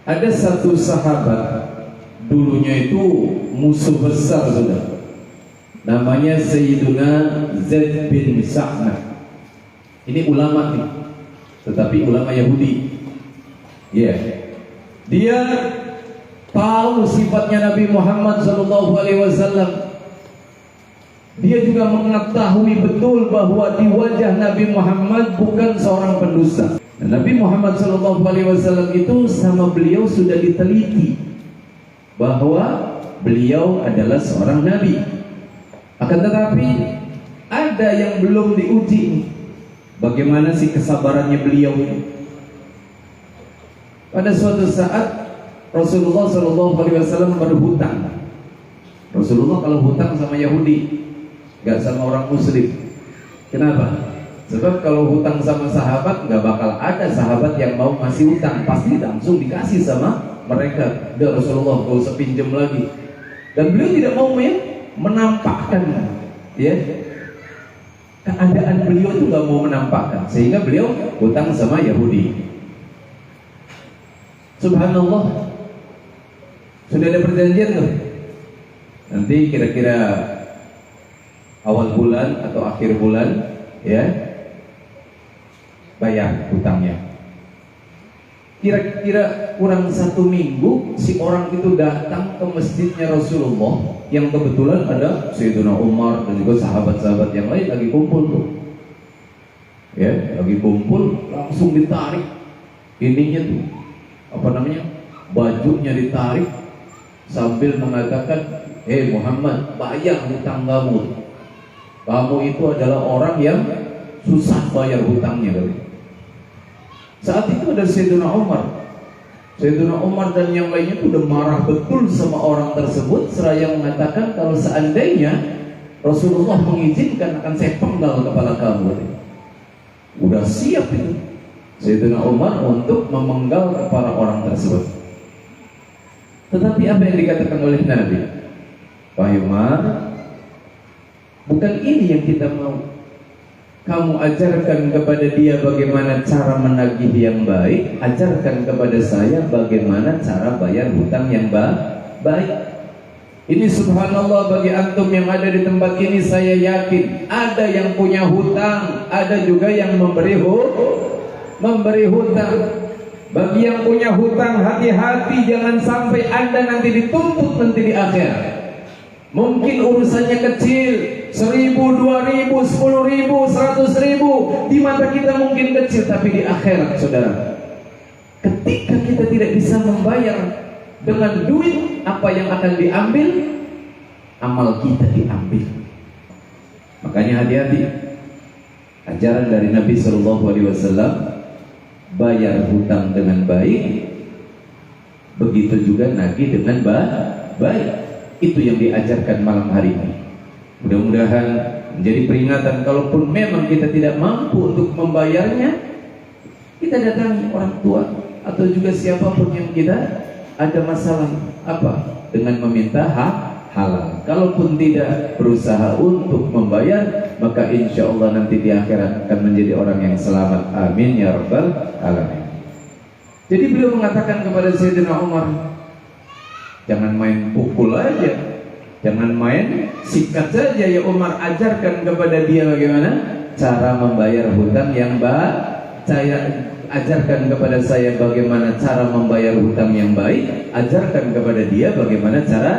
Ada satu sahabat, dulunya itu musuh besar sudah, namanya Sayyiduna Zaid bin Sa'nah. Ini ulama nih, tetapi ulama Yahudi. Dia tahu sifatnya Nabi Muhammad SAW. Dia juga mengetahui betul bahwa di wajah Nabi Muhammad bukan seorang pendusta. Nabi Muhammad SAW itu sama beliau sudah diteliti bahwa beliau adalah seorang nabi. Akan tetapi ada yang belum diuji. Bagaimana sih kesabarannya beliau ini? Pada suatu saat Rasulullah SAW berhutang. Rasulullah kalau hutang sama Yahudi, gak sama orang Muslim. Kenapa? Sebab kalau hutang sama sahabat, gak bakal ada sahabat yang mau ngasih hutang, pasti langsung dikasih sama mereka. Udah Rasulullah gak usah pinjam lagi. Dan beliau tidak mau menampakkan keadaan beliau itu gak mau menampakkan, sehingga beliau hutang sama Yahudi. Subhanallah, sudah ada perjanjian tuh. Nanti kira-kira awal bulan atau akhir bulan bayar hutangnya. Kira-kira kurang 1 minggu si orang itu datang ke masjidnya Rasulullah, yang kebetulan ada Sayyidina Umar dan juga sahabat-sahabat yang lain lagi kumpul tuh. Lagi kumpul, langsung ditarik ininya tuh, bajunya ditarik sambil mengatakan, "Hei Muhammad, bayar hutang kamu. Kamu itu adalah orang yang susah bayar hutangnya." Saat itu ada Sayyidina Umar. Sayyidina Umar dan yang lainnya itu udah marah betul sama orang tersebut, seraya mengatakan kalau seandainya Rasulullah mengizinkan akan saya penggal kepala kamu. Udah siap itu Sayyidina Umar untuk memenggal kepala orang tersebut. Tetapi apa yang dikatakan oleh Nabi? Pak Umar, bukan ini yang kita mau. Kamu ajarkan kepada dia bagaimana cara menagih yang baik, ajarkan kepada saya bagaimana cara bayar hutang yang baik. Ini subhanallah, bagi antum yang ada di tempat ini, saya yakin ada yang punya hutang, ada juga yang memberi hutang. Bagi yang punya hutang, hati-hati, jangan sampai Anda nanti dituntut nanti di akhirat. Mungkin urusannya kecil, 1.000, 2.000, 10.000, 100.000, di mata kita mungkin kecil, tapi di akhirat, saudara, ketika kita tidak bisa membayar dengan duit, apa yang akan diambil? Amal kita diambil. Makanya hati-hati. Ajaran dari Nabi SAW, bayar hutang dengan baik, begitu juga nagih dengan baik. Itu yang diajarkan malam hari ini. Mudah-mudahan menjadi peringatan, kalaupun memang kita tidak mampu untuk membayarnya, kita datangi orang tua atau juga siapapun yang kita ada masalah dengan meminta hak halal. Kalaupun tidak berusaha untuk membayar, maka insya Allah nanti di akhirat akan menjadi orang yang selamat. Amin ya rabbal alamin. Jadi beliau mengatakan kepada Sayyidina Umar, jangan main pukul aja, jangan main sikat saja ya Umar. Ajarkan kepada dia bagaimana cara membayar hutang yang baik. Ajarkan kepada saya bagaimana cara membayar hutang yang baik. Ajarkan kepada dia bagaimana cara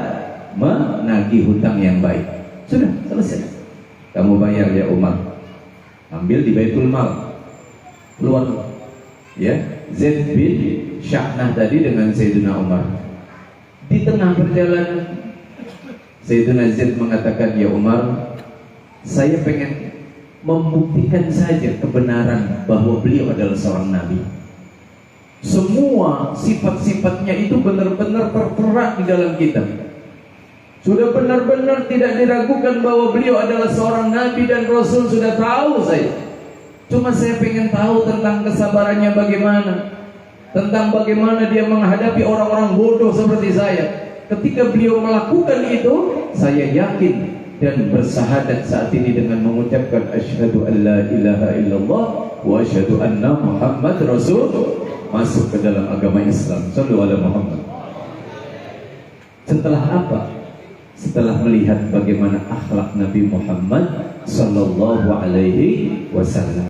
menagih hutang yang baik. Sudah selesai. Kamu bayar ya Umar. Ambil di Baitul Mal. Keluar Zaid bin Sa'nah tadi dengan Sayyidina Umar. Di tengah perjalanan, Sayyidina Zaid mengatakan, "Ya Umar, saya pengen membuktikan saja kebenaran bahwa beliau adalah seorang nabi. Semua sifat-sifatnya itu benar-benar tertera di dalam kitab. Sudah benar-benar tidak diragukan bahwa beliau adalah seorang nabi dan rasul, sudah tahu saya. Cuma saya pengen tahu tentang kesabarannya bagaimana, tentang bagaimana dia menghadapi orang-orang bodoh seperti saya. Ketika beliau melakukan itu, saya yakin dan bersahadat saat ini dengan mengucapkan asyhadu an la ilaha illallah wa asyhadu anna Muhammad Rasulullah." masuk ke dalam agama Islam. Sallu ala Muhammad. Setelah apa? Setelah melihat bagaimana akhlak Nabi Muhammad sallallahu alaihi wasallam.